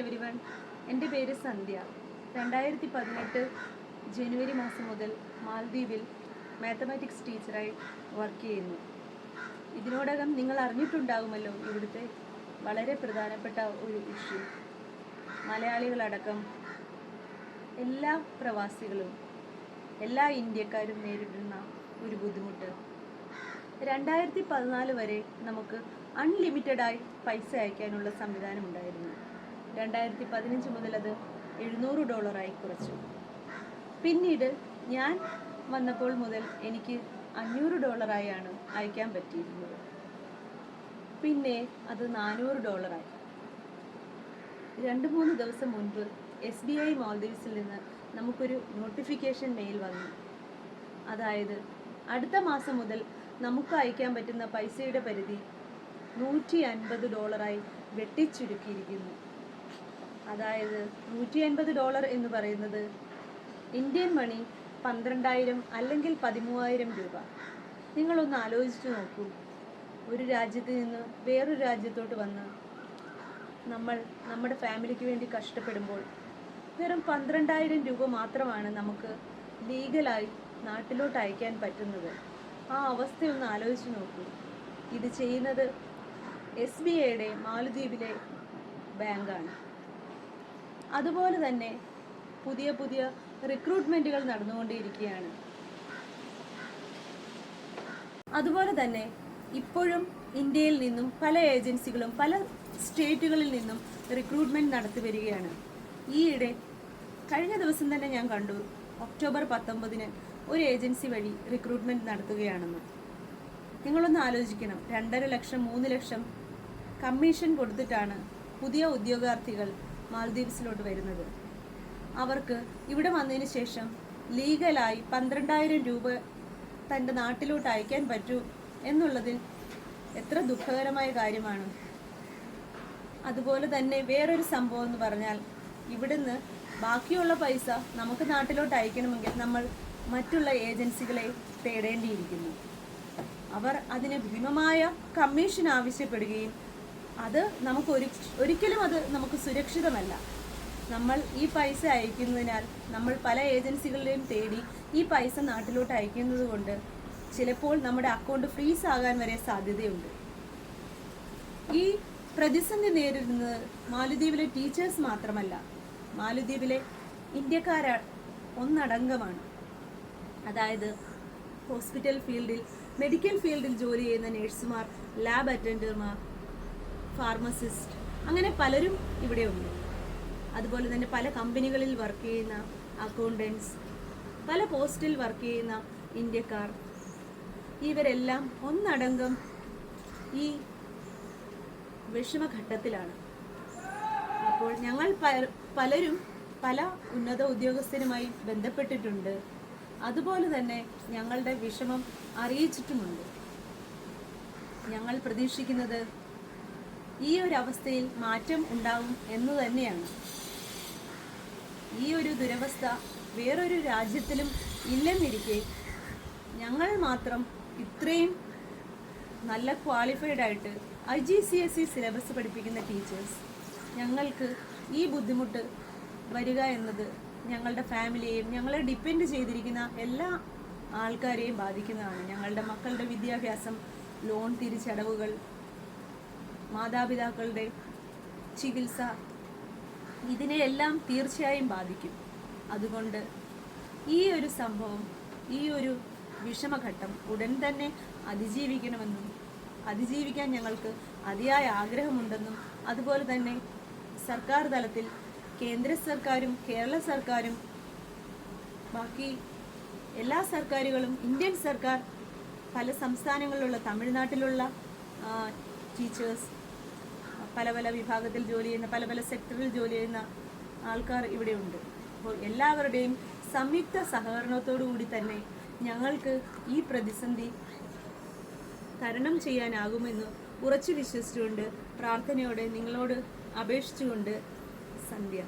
Everyone, എൻ്റെ പേര് സന്ധ്യ. 2018 ജനുവരി മാസം മുതൽ മാലദ്വീപിൽ മാത്തമാറ്റിക്സ് ടീച്ചറായി വർക്ക് ചെയ്യുന്നു. ഇതിനോടകം നിങ്ങൾ അറിഞ്ഞിട്ടുണ്ടാകുമല്ലോ ഇവിടുത്തെ വളരെ പ്രധാനപ്പെട്ട ഒരു ഇഷ്യൂ. മലയാളികളടക്കം എല്ലാ പ്രവാസികളും എല്ലാ ഇന്ത്യക്കാരും നേരിടുന്ന ഒരു ബുദ്ധിമുട്ട്. 2014 വരെ നമുക്ക് അൺലിമിറ്റഡായി പൈസ അയക്കാനുള്ള സംവിധാനമുണ്ടായിരുന്നു. 2015 മുതൽ അത് $700 കുറച്ചു. പിന്നീട് ഞാൻ വന്നപ്പോൾ മുതൽ എനിക്ക് $500 അയക്കാൻ പറ്റിയിരുന്നത്. പിന്നെ അത് $400. 2-3 ദിവസം മുൻപ് SBI മാൽദീവ്സിൽ നിന്ന് നമുക്കൊരു നോട്ടിഫിക്കേഷൻ മെയിൽ വന്നു. അതായത് അടുത്ത മാസം മുതൽ നമുക്ക് അയക്കാൻ പറ്റുന്ന പൈസയുടെ പരിധി $150 വെട്ടിച്ചുരുക്കിയിരിക്കുന്നു. അതായത് $150 എന്ന് പറയുന്നത് ഇന്ത്യൻ മണി 12,000 അല്ലെങ്കിൽ 13,000 രൂപ. നിങ്ങളൊന്ന് ആലോചിച്ചു നോക്കൂ. ഒരു രാജ്യത്ത് നിന്ന് വേറൊരു രാജ്യത്തോട്ട് വന്ന് നമ്മൾ നമ്മുടെ ഫാമിലിക്ക് വേണ്ടി കഷ്ടപ്പെടുമ്പോൾ വെറും 12,000 രൂപ മാത്രമാണ് നമുക്ക് ലീഗലായി നാട്ടിലോട്ട് അയക്കാൻ പറ്റുന്നത്. ആ അവസ്ഥയൊന്ന് ആലോചിച്ച് നോക്കൂ. ഇത് ചെയ്യുന്നത് SBIയുടെ മാലദ്വീപിലെ ബാങ്കാണ്. അതുപോലെ തന്നെ പുതിയ പുതിയ റിക്രൂട്ട്മെൻറ്റുകൾ നടന്നുകൊണ്ടേയിരിക്കുകയാണ്. അതുപോലെ തന്നെ ഇപ്പോഴും ഇന്ത്യയിൽ നിന്നും പല ഏജൻസികളും പല സ്റ്റേറ്റുകളിൽ നിന്നും റിക്രൂട്ട്മെൻറ്റ് നടത്തി വരികയാണ്. ഈയിടെ കഴിഞ്ഞ ദിവസം തന്നെ ഞാൻ കണ്ടു, ഒക്ടോബർ 19 ഒരു ഏജൻസി വഴി റിക്രൂട്ട്മെൻറ്റ് നടത്തുകയാണെന്ന്. നിങ്ങളൊന്ന് ആലോചിക്കണം. 2.5 ലക്ഷം 3 ലക്ഷം കമ്മീഷൻ കൊടുത്തിട്ടാണ് പുതിയ ഉദ്യോഗാർത്ഥികൾ മാൽദീവ്സിലോട്ട് വരുന്നത്. അവർക്ക് ഇവിടെ വന്നതിന് ശേഷം ലീഗലായി 12,000 രൂപ തൻ്റെ നാട്ടിലോട്ട് അയക്കാൻ പറ്റൂ എന്നുള്ളതിൽ എത്ര ദുഃഖകരമായ കാര്യമാണ്. അതുപോലെ തന്നെ വേറൊരു സംഭവം എന്ന് പറഞ്ഞാൽ, ഇവിടുന്ന് ബാക്കിയുള്ള പൈസ നമുക്ക് നാട്ടിലോട്ട് അയക്കണമെങ്കിൽ നമ്മൾ മറ്റുള്ള ഏജൻസികളെ തേടേണ്ടിയിരിക്കുന്നു. അവർ അതിന് ഭീമമായ കമ്മീഷൻ ആവശ്യപ്പെടുകയും അത് നമുക്ക് ഒരിക്കലും അത് നമുക്ക് സുരക്ഷിതമല്ല. നമ്മൾ ഈ പൈസ അയക്കുന്നതിനാൽ നമ്മൾ പല ഏജൻസികളെയും തേടി ഈ പൈസ നാട്ടിലോട്ട് അയക്കുന്നത് കൊണ്ട് ചിലപ്പോൾ നമ്മുടെ അക്കൗണ്ട് ഫ്രീസ് ആകാൻ വരെ സാധ്യതയുണ്ട്. ഈ പ്രതിസന്ധി നേരിടുന്നത് മാലദ്വീപിലെ ടീച്ചേഴ്സ് മാത്രമല്ല, മാലദ്വീപിലെ ഇന്ത്യക്കാർ ഒന്നടങ്കമാണ്. അതായത് ഹോസ്പിറ്റൽ ഫീൽഡിൽ, മെഡിക്കൽ ഫീൽഡിൽ ജോലി ചെയ്യുന്ന നഴ്സുമാർ, ലാബ് അറ്റൻഡർമാർ, ഫാർമസിസ്റ്റ്, അങ്ങനെ പലരും ഇവിടെയുണ്ട്. അതുപോലെ തന്നെ പല കമ്പനികളിൽ വർക്ക് ചെയ്യുന്ന അക്കൗണ്ടൻസ്, പല പോസ്റ്റിൽ വർക്ക് ചെയ്യുന്ന ഇന്ത്യക്കാർ, ഇവരെല്ലാം ഒന്നടങ്കം ഈ വിഷമഘട്ടത്തിലാണ്. അപ്പോൾ ഞങ്ങൾ പലരും പല ഉന്നത ഉദ്യോഗസ്ഥരുമായി ബന്ധപ്പെട്ടിട്ടുണ്ട്. അതുപോലെ തന്നെ ഞങ്ങളുടെ വിഷമം അറിയിച്ചിട്ടുമുണ്ട്. ഞങ്ങൾ പ്രതീക്ഷിക്കുന്നത് ഈ ഒരു അവസ്ഥയിൽ മാറ്റം ഉണ്ടാവും എന്ന് തന്നെയാണ്. ഈ ഒരു ദുരവസ്ഥ വേറൊരു രാജ്യത്തിലും ഇല്ലെന്നിരിക്കെ ഞങ്ങൾ മാത്രം ഇത്രയും നല്ല ക്വാളിഫൈഡ് ആയിട്ട് IGCSE സിലബസ് പഠിപ്പിക്കുന്ന ടീച്ചേഴ്സ്, ഞങ്ങൾക്ക് ഈ ബുദ്ധിമുട്ട് വരിക എന്നത് ഞങ്ങളുടെ ഫാമിലിയെയും ഞങ്ങളെ ഡിപ്പെൻഡ് ചെയ്തിരിക്കുന്ന എല്ലാ ആൾക്കാരെയും ബാധിക്കുന്നതാണ്. ഞങ്ങളുടെ മക്കളുടെ വിദ്യാഭ്യാസം, ലോൺ തിരിച്ചടവുകൾ, മാതാപിതാക്കളുടെ ചികിത്സ, ഇതിനെയെല്ലാം തീർച്ചയായും ബാധിക്കും. അതുകൊണ്ട് ഈ ഒരു സംഭവം, ഈ ഒരു വിഷമഘട്ടം ഉടൻ തന്നെ അതിജീവിക്കണമെന്നും അതിജീവിക്കാൻ ഞങ്ങൾക്ക് അതിയായ ആഗ്രഹമുണ്ടെന്നും അതുപോലെ തന്നെ സർക്കാർ തലത്തിൽ കേന്ദ്ര സർക്കാരും കേരള സർക്കാരും ബാക്കി എല്ലാ സർക്കാരുകളും, ഇന്ത്യൻ സർക്കാർ, പല സംസ്ഥാനങ്ങളിലുള്ള, തമിഴ്നാട്ടിലുള്ള ടീച്ചേഴ്സ്, പല പല വിഭാഗത്തിൽ ജോലി ചെയ്യുന്ന, പല പല സെക്ടറിൽ ജോലി ചെയ്യുന്ന ആൾക്കാർ ഇവിടെയുണ്ട്. അപ്പോൾ എല്ലാവരുടെയും സംയുക്ത സഹകരണത്തോടു കൂടി തന്നെ ഞങ്ങൾക്ക് ഈ പ്രതിസന്ധി തരണം ചെയ്യാനാകുമെന്ന് ഉറച്ചു വിശ്വസിച്ചുകൊണ്ട് പ്രാർത്ഥനയോടെ നിങ്ങളോട് അപേക്ഷിച്ചുകൊണ്ട് സന്ധ്യ.